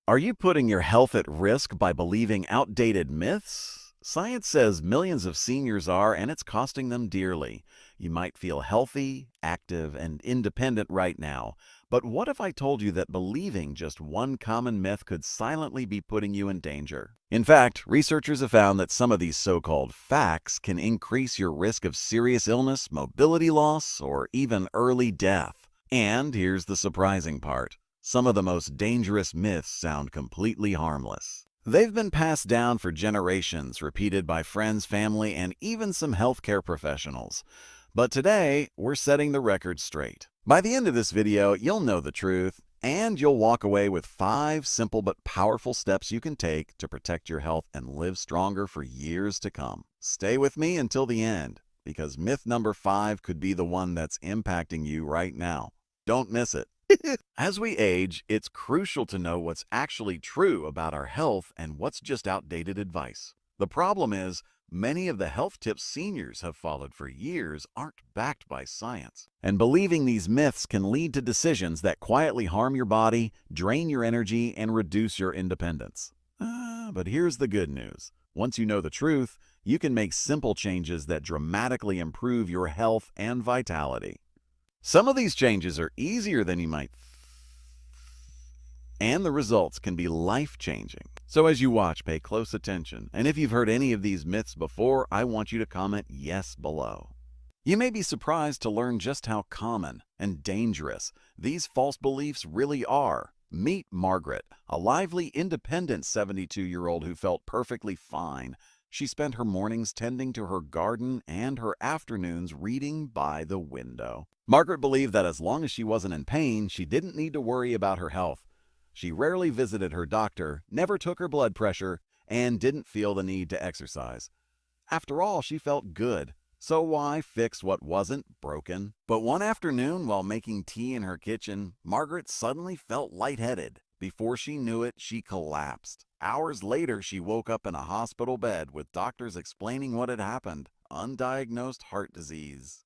Are you putting your health at risk by believing outdated myths? Science says millions of seniors are, and it's costing them dearly. You might feel healthy, active, and independent right now, but what if I told you that believing just one common myth could silently be putting you in danger? In fact, researchers have found that some of these so-called facts can increase your risk of serious illness, mobility loss, or even early death. And here's the surprising part. Some of the most dangerous myths sound completely harmless. They've been passed down for generations, repeated by friends, family, and even some healthcare professionals. But today, we're setting the record straight. By the end of this video, you'll know the truth, and you'll walk away with 5 simple but powerful steps you can take to protect your health and live stronger for years to come. Stay with me until the end, because myth number 5 could be the one that's impacting you right now. Don't miss it. As we age, it's crucial to know what's actually true about our health and what's just outdated advice. The problem is, many of the health tips seniors have followed for years aren't backed by science. And believing these myths can lead to decisions that quietly harm your body, drain your energy, and reduce your independence. But here's the good news. Once you know the truth, you can make simple changes that dramatically improve your health and vitality. Some of these changes are easier than you might and the results can be life-changing. So as you watch, pay close attention. And if you've heard any of these myths before, I want you to comment yes below. You may be surprised to learn just how common and dangerous these false beliefs really are. Meet Margaret, a lively, independent 72-year-old who felt perfectly fine. She spent her mornings tending to her garden and her afternoons reading by the window. Margaret believed that as long as she wasn't in pain, she didn't need to worry about her health. She rarely visited her doctor, never took her blood pressure, and didn't feel the need to exercise. After all, she felt good, so why fix what wasn't broken? But one afternoon, while making tea in her kitchen, Margaret suddenly felt lightheaded. Before she knew it, she collapsed. Hours later, she woke up in a hospital bed with doctors explaining what had happened. Undiagnosed heart disease.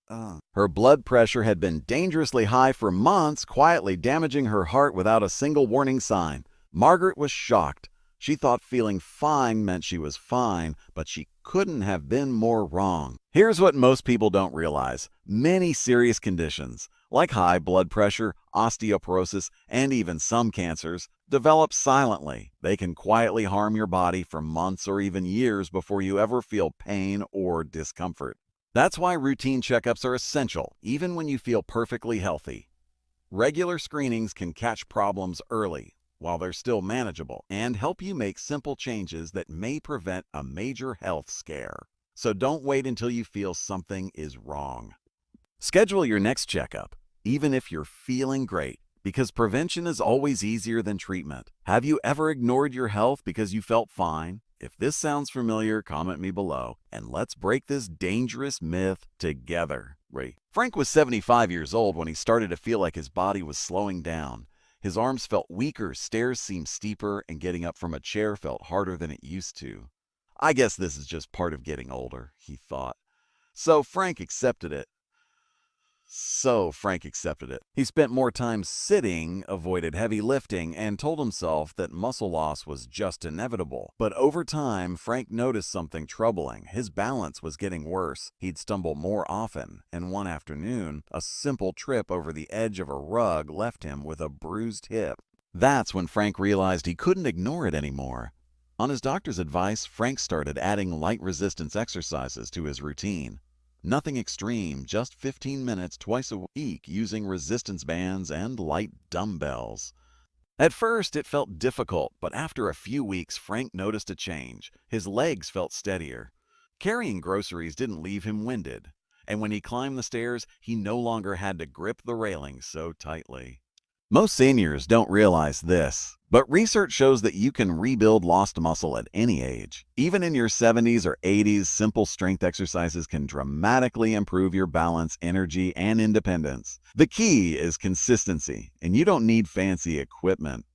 Her blood pressure had been dangerously high for months, quietly damaging her heart without a single warning sign. Margaret was shocked. She thought feeling fine meant she was fine, but she couldn't have been more wrong. Here's what most people don't realize. Many serious conditions, like high blood pressure, osteoporosis, and even some cancers, develop silently. They can quietly harm your body for months or even years before you ever feel pain or discomfort. That's why routine checkups are essential, even when you feel perfectly healthy. Regular screenings can catch problems early, while they're still manageable, and help you make simple changes that may prevent a major health scare. So don't wait until you feel something is wrong. Schedule your next checkup, even if you're feeling great, because prevention is always easier than treatment. Have you ever ignored your health because you felt fine? If this sounds familiar, comment me below, and let's break this dangerous myth together. Frank was 75 years old when he started to feel like his body was slowing down. His arms felt weaker, stairs seemed steeper, and getting up from a chair felt harder than it used to. I guess this is just part of getting older, he thought. So Frank accepted it. He spent more time sitting, avoided heavy lifting, and told himself that muscle loss was just inevitable. But over time, Frank noticed something troubling. His balance was getting worse. He'd stumble more often, and one afternoon, a simple trip over the edge of a rug left him with a bruised hip. That's when Frank realized he couldn't ignore it anymore. On his doctor's advice, Frank started adding light resistance exercises to his routine. Nothing extreme, just 15 minutes twice a week using resistance bands and light dumbbells. At first, it felt difficult, but after a few weeks, Frank noticed a change. His legs felt steadier. Carrying groceries didn't leave him winded, and when he climbed the stairs, he no longer had to grip the railings so tightly. Most seniors don't realize this, but research shows that you can rebuild lost muscle at any age. Even in your 70s or 80s, simple strength exercises can dramatically improve your balance, energy, and independence. The key is consistency, and you don't need fancy equipment.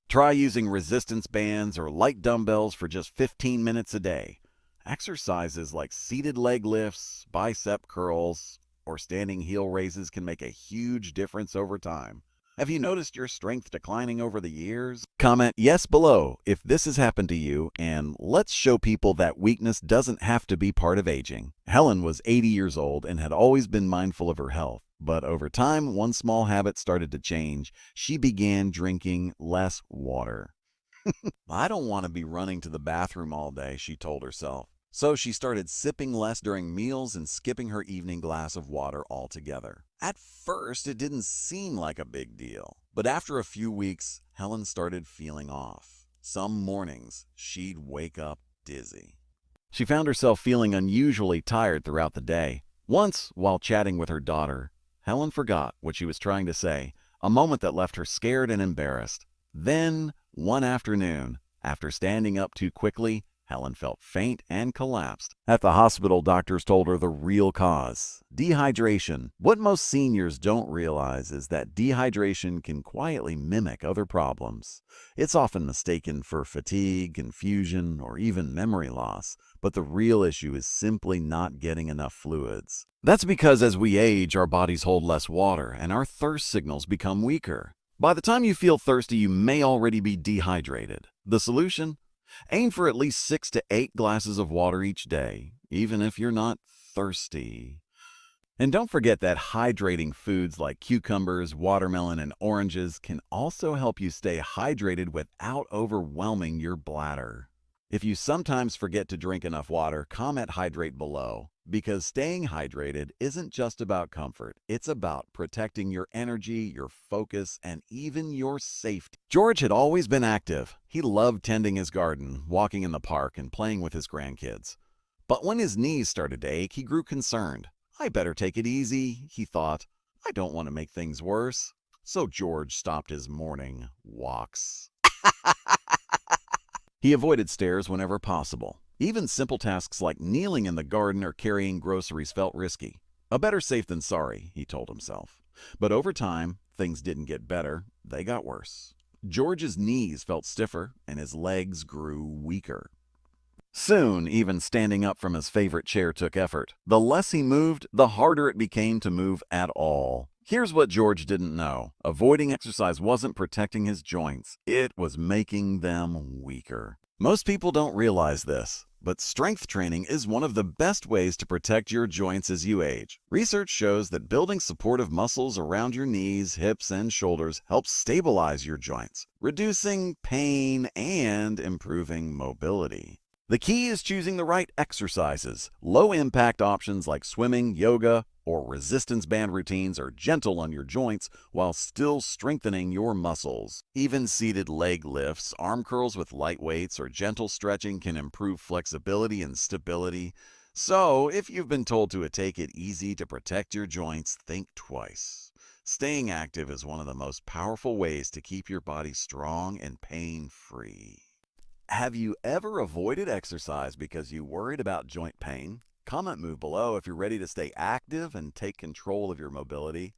Try using resistance bands or light dumbbells for just 15 minutes a day. Exercises like seated leg lifts, bicep curls, or standing heel raises can make a huge difference over time. Have you noticed your strength declining over the years? Comment yes below if this has happened to you, and let's show people that weakness doesn't have to be part of aging. Helen was 80 years old and had always been mindful of her health. But over time, one small habit started to change. She began drinking less water. I don't want to be running to the bathroom all day, she told herself. So she started sipping less during meals and skipping her evening glass of water altogether. At first, it didn't seem like a big deal. But after a few weeks, Helen started feeling off. Some mornings, she'd wake up dizzy. She found herself feeling unusually tired throughout the day. Once, while chatting with her daughter, Helen forgot what she was trying to say, a moment that left her scared and embarrassed. Then, one afternoon, after standing up too quickly, Helen felt faint and collapsed. At the hospital, doctors told her the real cause: dehydration. What most seniors don't realize is that dehydration can quietly mimic other problems. It's often mistaken for fatigue, confusion, or even memory loss, but the real issue is simply not getting enough fluids. That's because as we age, our bodies hold less water and our thirst signals become weaker. By the time you feel thirsty, you may already be dehydrated. The solution? Aim for at least 6 to 8 glasses of water each day, even if you're not thirsty. And don't forget that hydrating foods like cucumbers, watermelon, and oranges can also help you stay hydrated without overwhelming your bladder. If you sometimes forget to drink enough water, comment hydrate below, because staying hydrated isn't just about comfort. It's about protecting your energy, your focus, and even your safety. George had always been active. He loved tending his garden, walking in the park, and playing with his grandkids. But when his knees started to ache, he grew concerned. I better take it easy, he thought. I don't want to make things worse. So George stopped his morning walks. He avoided stairs whenever possible. Even simple tasks like kneeling in the garden or carrying groceries felt risky. A better safe than sorry, he told himself. But over time, things didn't get better, they got worse. George's knees felt stiffer and his legs grew weaker. Soon, even standing up from his favorite chair took effort. The less he moved, the harder it became to move at all. Here's what George didn't know. Avoiding exercise wasn't protecting his joints. It was making them weaker. Most people don't realize this, but strength training is one of the best ways to protect your joints as you age. Research shows that building supportive muscles around your knees, hips, and shoulders helps stabilize your joints, reducing pain and improving mobility. The key is choosing the right exercises. Low-impact options like swimming, yoga, or resistance band routines are gentle on your joints while still strengthening your muscles. Even seated leg lifts, arm curls with light weights, or gentle stretching can improve flexibility and stability. So, if you've been told to take it easy to protect your joints, think twice. Staying active is one of the most powerful ways to keep your body strong and pain-free. Have you ever avoided exercise because you worried about joint pain? Comment move below if you're ready to stay active and take control of your mobility.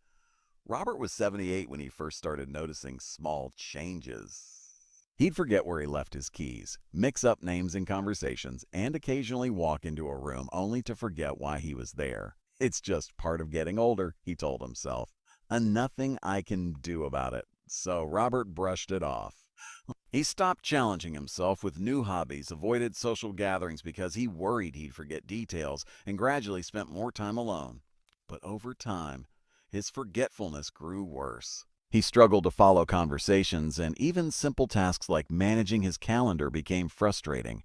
Robert was 78 when he first started noticing small changes. He'd forget where he left his keys, mix up names in conversations, and occasionally walk into a room only to forget why he was there. It's just part of getting older, he told himself, and nothing I can do about it. So Robert brushed it off. He stopped challenging himself with new hobbies, avoided social gatherings because he worried he'd forget details, and gradually spent more time alone. But over time, his forgetfulness grew worse. He struggled to follow conversations, and even simple tasks like managing his calendar became frustrating.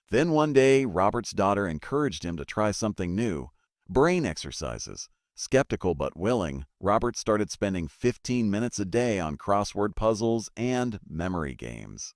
Then one day, Robert's daughter encouraged him to try something new: brain exercises. Skeptical but willing, Robert started spending 15 minutes a day on crossword puzzles and memory games.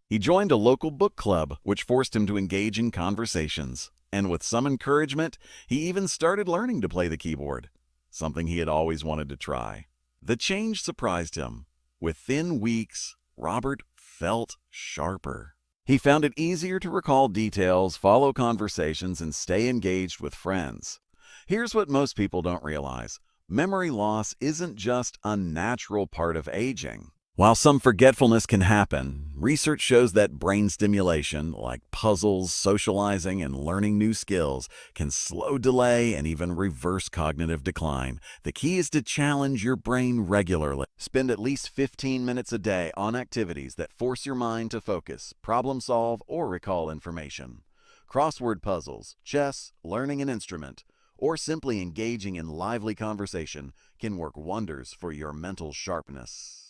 He joined a local book club, which forced him to engage in conversations. And with some encouragement, he even started learning to play the keyboard, something he had always wanted to try. The change surprised him. Within weeks, Robert felt sharper. He found it easier to recall details, follow conversations, and stay engaged with friends. Here's what most people don't realize. Memory loss isn't just a natural part of aging. While some forgetfulness can happen, Research shows that brain stimulation, like puzzles, socializing, and learning new skills, can slow, delay, and even reverse cognitive decline. The key is to challenge your brain regularly. Spend at least 15 minutes a day on activities that force your mind to focus, problem solve, or recall information. Crossword puzzles, chess, learning an instrument, or simply engaging in lively conversation can work wonders for your mental sharpness.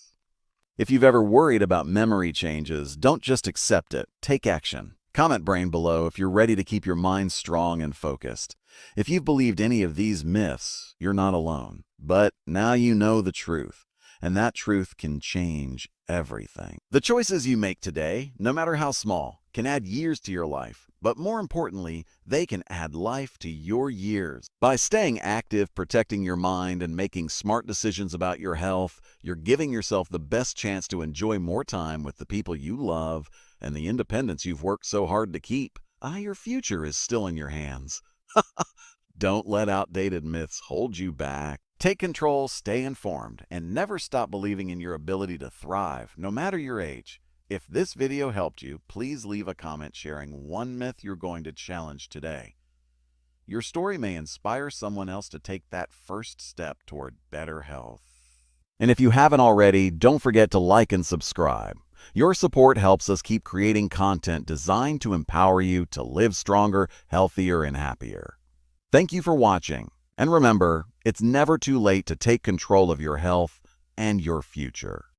If you've ever worried about memory changes, don't just accept it, take action. Comment brain below if you're ready to keep your mind strong and focused. If you've believed any of these myths, you're not alone. But now you know the truth, and that truth can change everything. The choices you make today, no matter how small, can add years to your life. But more importantly, they can add life to your years. By staying active, protecting your mind, and making smart decisions about your health, you're giving yourself the best chance to enjoy more time with the people you love and the independence you've worked so hard to keep. Your future is still in your hands. Don't let outdated myths hold you back. Take control, stay informed, and never stop believing in your ability to thrive, no matter your age. If this video helped you, please leave a comment sharing one myth you're going to challenge today. Your story may inspire someone else to take that first step toward better health. And if you haven't already, don't forget to like and subscribe. Your support helps us keep creating content designed to empower you to live stronger, healthier, and happier. Thank you for watching. And remember, it's never too late to take control of your health and your future.